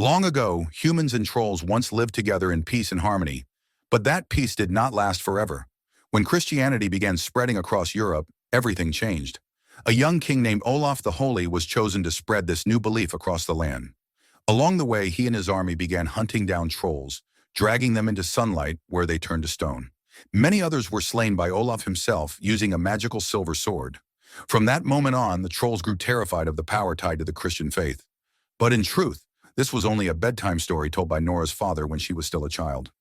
Long ago, humans and trolls once lived together in peace and harmony, but that peace did not last forever. When Christianity began spreading across Europe, everything changed. A young king named Olaf the Holy was chosen to spread this new belief across the land. Along the way, he and his army began hunting down trolls, dragging them into sunlight where they turned to stone. Many others were slain by Olaf himself using a magical silver sword. From that moment on, the trolls grew terrified of the power tied to the Christian faith. But in truth, this was only a bedtime story told by Nora's father when she was still a child.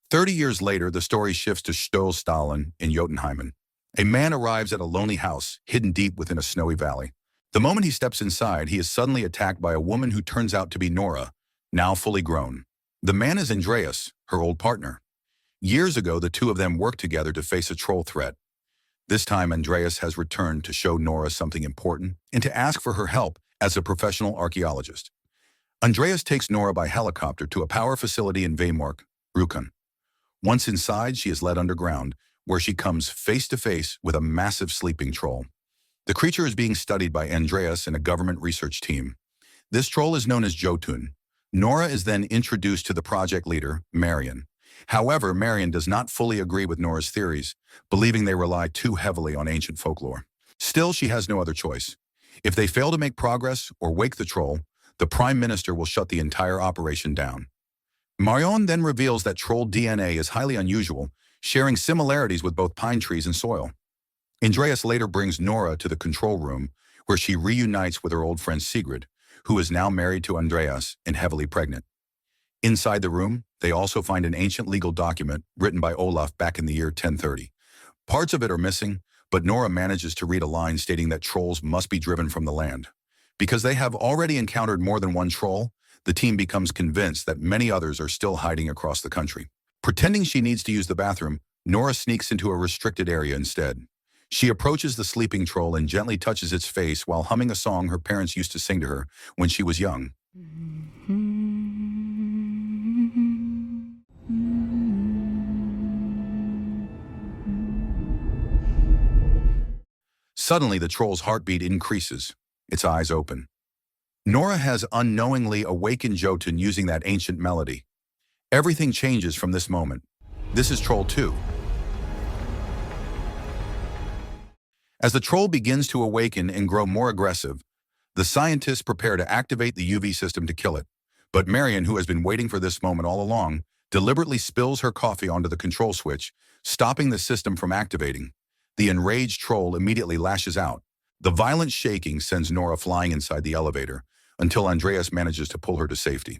30 years later, the story shifts to Stollstallen in Jotunheimen. A man arrives at a lonely house, hidden deep within a snowy valley. The moment he steps inside, he is suddenly attacked by a woman who turns out to be Nora, now fully grown. The man is Andreas, her old partner. Years ago, the two of them worked together to face a troll threat. This time, Andreas has returned to show Nora something important and to ask for her help as a professional archaeologist. Andreas takes Nora by helicopter to a power facility in Weimork, Rukun. Once inside, she is led underground, where she comes face to face with a massive sleeping troll. The creature is being studied by Andreas and a government research team. This troll is known as Jotun. Nora is then introduced to the project leader, Marion. However, Marion does not fully agree with Nora's theories, believing they rely too heavily on ancient folklore. Still, she has no other choice. If they fail to make progress or wake the troll, the Prime Minister will shut the entire operation down. Marion then reveals that troll DNA is highly unusual, sharing similarities with both pine trees and soil. Andreas later brings Nora to the control room, where she reunites with her old friend Sigrid, who is now married to Andreas and heavily pregnant. Inside the room, they also find an ancient legal document written by Olaf back in the year 1030. Parts of it are missing, but Nora manages to read a line stating that trolls must be driven from the land. Because they have already encountered more than one troll, the team becomes convinced that many others are still hiding across the country. Pretending she needs to use the bathroom, Nora sneaks into a restricted area instead. She approaches the sleeping troll and gently touches its face while humming a song her parents used to sing to her when she was young. Suddenly, the troll's heartbeat increases. Its eyes open. Nora has unknowingly awakened Jotun using that ancient melody. Everything changes from this moment. This is Troll 2. As the troll begins to awaken and grow more aggressive, the scientists prepare to activate the UV system to kill it. But Marion, who has been waiting for this moment all along, deliberately spills her coffee onto the control switch, stopping the system from activating. The enraged troll immediately lashes out. The violent shaking sends Nora flying inside the elevator until Andreas manages to pull her to safety.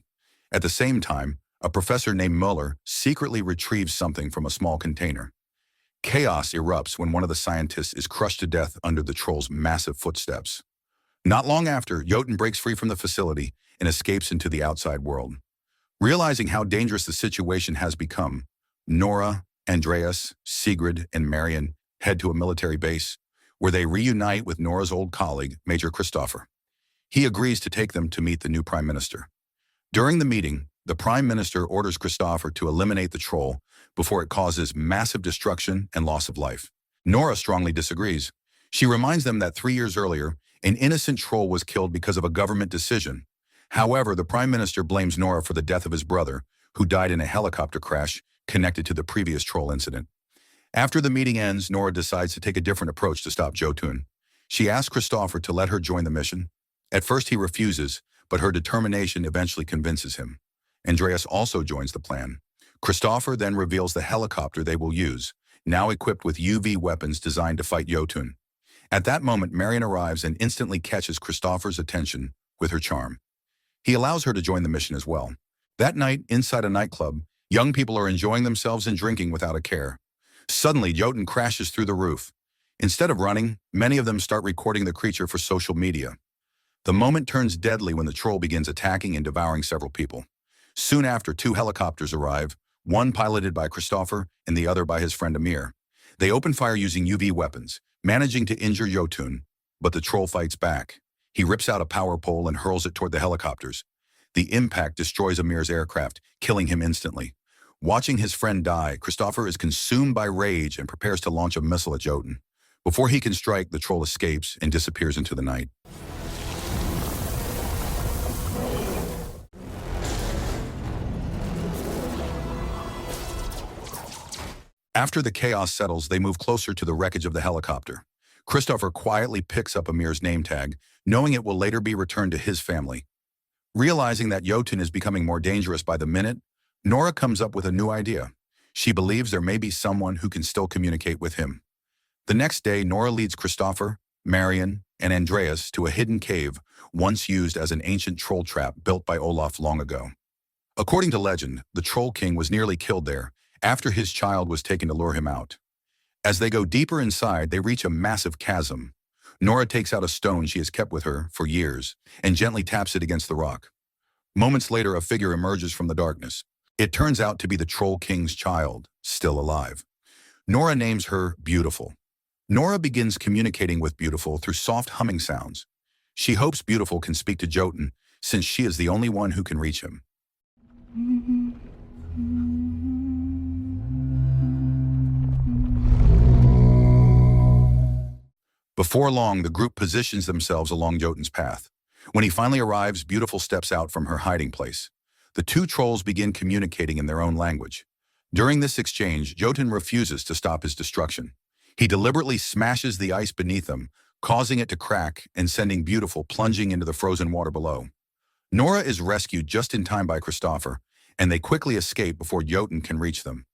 At the same time, a professor named Muller secretly retrieves something from a small container. Chaos erupts when one of the scientists is crushed to death under the troll's massive footsteps. Not long after, Jotun breaks free from the facility and escapes into the outside world. Realizing how dangerous the situation has become, Nora, Andreas, Sigrid, and Marion head to a military base, where they reunite with Nora's old colleague, Major Christopher. He agrees to take them to meet the new Prime Minister. During the meeting, the Prime Minister orders Christopher to eliminate the troll before it causes massive destruction and loss of life. Nora strongly disagrees. She reminds them that 3 years earlier, an innocent troll was killed because of a government decision. However, the Prime Minister blames Nora for the death of his brother, who died in a helicopter crash connected to the previous troll incident. After the meeting ends, Nora decides to take a different approach to stop Jotun. She asks Christopher to let her join the mission. At first he refuses, but her determination eventually convinces him. Andreas also joins the plan. Christopher then reveals the helicopter they will use, now equipped with UV weapons designed to fight Jotun. At that moment, Marion arrives and instantly catches Christopher's attention with her charm. He allows her to join the mission as well. That night, inside a nightclub, young people are enjoying themselves and drinking without a care. Suddenly, Jotun crashes through the roof. Instead of running, many of them start recording the creature for social media. The moment turns deadly when the troll begins attacking and devouring several people. Soon after, 2 helicopters arrive, one piloted by Christopher and the other by his friend Amir. They open fire using UV weapons, managing to injure Jotun, but the troll fights back. He rips out a power pole and hurls it toward the helicopters. The impact destroys Amir's aircraft, killing him instantly. Watching his friend die, Christopher is consumed by rage and prepares to launch a missile at Jotun. Before he can strike, the troll escapes and disappears into the night. After the chaos settles, they move closer to the wreckage of the helicopter. Christopher quietly picks up Amir's name tag, knowing it will later be returned to his family. Realizing that Jotun is becoming more dangerous by the minute, Nora comes up with a new idea. She believes there may be someone who can still communicate with him. The next day, Nora leads Christopher, Marion, and Andreas to a hidden cave once used as an ancient troll trap built by Olaf long ago. According to legend, the Troll King was nearly killed there after his child was taken to lure him out. As they go deeper inside, they reach a massive chasm. Nora takes out a stone she has kept with her for years and gently taps it against the rock. Moments later, a figure emerges from the darkness. It turns out to be the Troll King's child, still alive. Nora names her Beautiful. Nora begins communicating with Beautiful through soft humming sounds. She hopes Beautiful can speak to Jotun, since she is the only one who can reach him. Before long, the group positions themselves along Jotun's path. When he finally arrives, Beautiful steps out from her hiding place. The two trolls begin communicating in their own language. During this exchange, Jotun refuses to stop his destruction. He deliberately smashes the ice beneath him, causing it to crack and sending Beautiful plunging into the frozen water below. Nora is rescued just in time by Christopher, and they quickly escape before Jotun can reach them.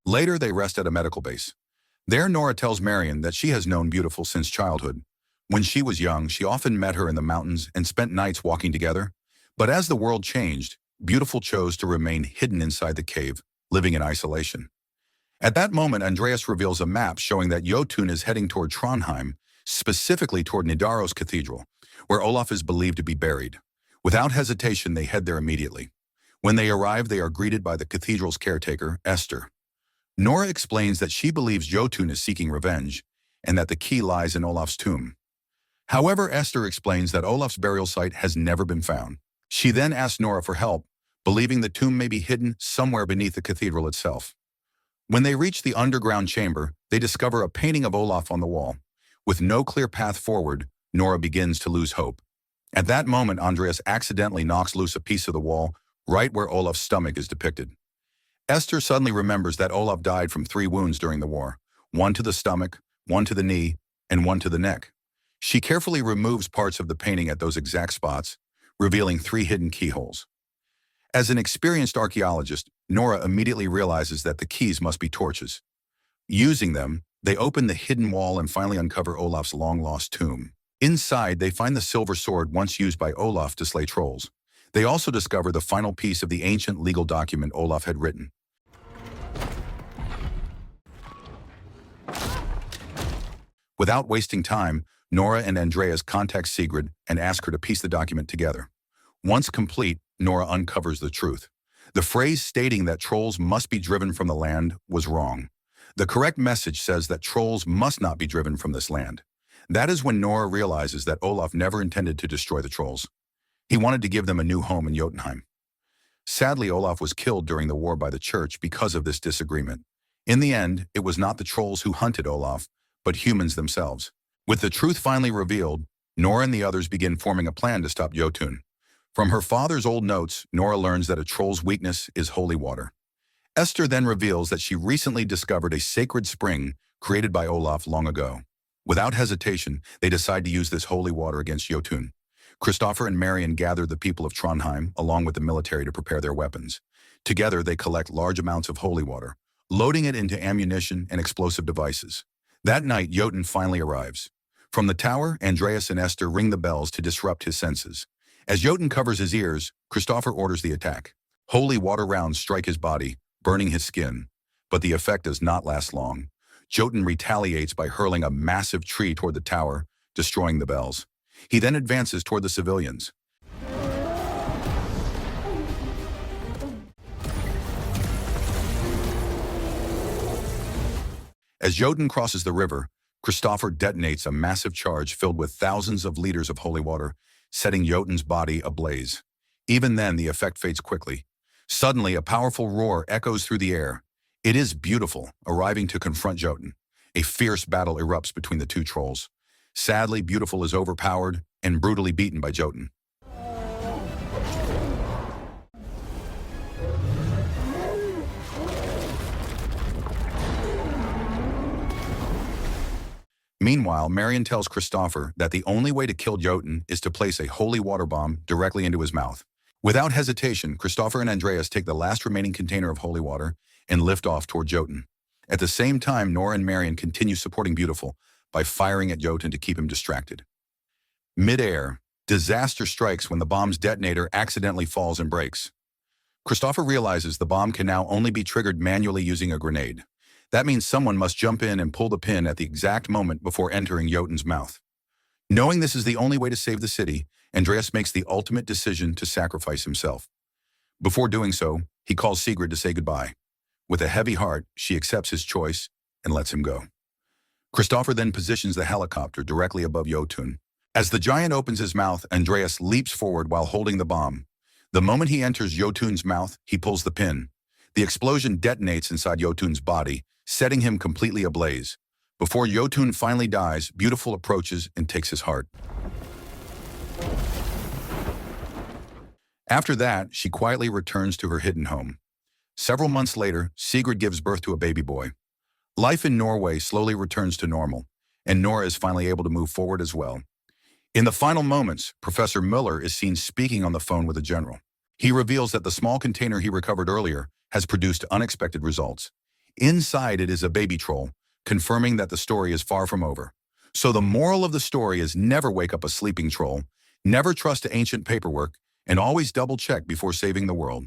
Later, they rest at a medical base. There, Nora tells Marion that she has known Beautiful since childhood. When she was young, she often met her in the mountains and spent nights walking together. But as the world changed, Beautiful chose to remain hidden inside the cave, living in isolation. At that moment, Andreas reveals a map showing that Jotun is heading toward Trondheim, specifically toward Nidaros Cathedral, where Olaf is believed to be buried. Without hesitation, they head there immediately. When they arrive, they are greeted by the cathedral's caretaker, Esther. Nora explains that she believes Jotun is seeking revenge, and that the key lies in Olaf's tomb. However, Esther explains that Olaf's burial site has never been found. She then asks Nora for help, believing the tomb may be hidden somewhere beneath the cathedral itself. When they reach the underground chamber, they discover a painting of Olaf on the wall. With no clear path forward, Nora begins to lose hope. At that moment, Andreas accidentally knocks loose a piece of the wall right where Olaf's stomach is depicted. Esther suddenly remembers that Olaf died from 3 wounds during the war, one to the stomach, one to the knee, and one to the neck. She carefully removes parts of the painting at those exact spots, revealing 3 hidden keyholes. As an experienced archaeologist, Nora immediately realizes that the keys must be torches. Using them, they open the hidden wall and finally uncover Olaf's long-lost tomb. Inside, they find the silver sword once used by Olaf to slay trolls. They also discover the final piece of the ancient legal document Olaf had written. Without wasting time, Nora and Andreas contact Sigrid and ask her to piece the document together. Once complete, Nora uncovers the truth. The phrase stating that trolls must be driven from the land was wrong. The correct message says that trolls must not be driven from this land. That is when Nora realizes that Olaf never intended to destroy the trolls. He wanted to give them a new home in Jotunheim. Sadly, Olaf was killed during the war by the church because of this disagreement. In the end, it was not the trolls who hunted Olaf, but humans themselves. With the truth finally revealed, Nora and the others begin forming a plan to stop Jotun. From her father's old notes, Nora learns that a troll's weakness is holy water. Esther then reveals that she recently discovered a sacred spring created by Olaf long ago. Without hesitation, they decide to use this holy water against Jotun. Christopher and Marion gather the people of Trondheim along with the military to prepare their weapons. Together, they collect large amounts of holy water, loading it into ammunition and explosive devices. That night, Jotun finally arrives. From the tower, Andreas and Esther ring the bells to disrupt his senses. As Jotun covers his ears, Christopher orders the attack. Holy water rounds strike his body, burning his skin. But the effect does not last long. Jotun retaliates by hurling a massive tree toward the tower, destroying the bells. He then advances toward the civilians. As Jotun crosses the river, Christopher detonates a massive charge filled with thousands of liters of holy water, setting Jotun's body ablaze. Even then, the effect fades quickly. Suddenly, a powerful roar echoes through the air. It is Beautiful, arriving to confront Jotun. A fierce battle erupts between the two trolls. Sadly, Beautiful is overpowered and brutally beaten by Jotun. Meanwhile, Marion tells Christopher that the only way to kill Jotun is to place a holy water bomb directly into his mouth. Without hesitation, Christopher and Andreas take the last remaining container of holy water and lift off toward Jotun. At the same time, Nora and Marion continue supporting Beautiful by firing at Jotun to keep him distracted. Mid-air, disaster strikes when the bomb's detonator accidentally falls and breaks. Christopher realizes the bomb can now only be triggered manually using a grenade. That means someone must jump in and pull the pin at the exact moment before entering Jotun's mouth. Knowing this is the only way to save the city, Andreas makes the ultimate decision to sacrifice himself. Before doing so, he calls Sigrid to say goodbye. With a heavy heart, she accepts his choice and lets him go. Christopher then positions the helicopter directly above Jotun. As the giant opens his mouth, Andreas leaps forward while holding the bomb. The moment he enters Jotun's mouth, he pulls the pin. The explosion detonates inside Jotun's body, setting him completely ablaze. Before Jotun finally dies, Beautiful approaches and takes his heart. After that, she quietly returns to her hidden home. Several months later, Sigrid gives birth to a baby boy. Life in Norway slowly returns to normal, and Nora is finally able to move forward as well. In the final moments, Professor Muller is seen speaking on the phone with a general. He reveals that the small container he recovered earlier has produced unexpected results. Inside it is a baby troll, confirming that the story is far from over. So the moral of the story is never wake up a sleeping troll, never trust ancient paperwork, and always double-check before saving the world.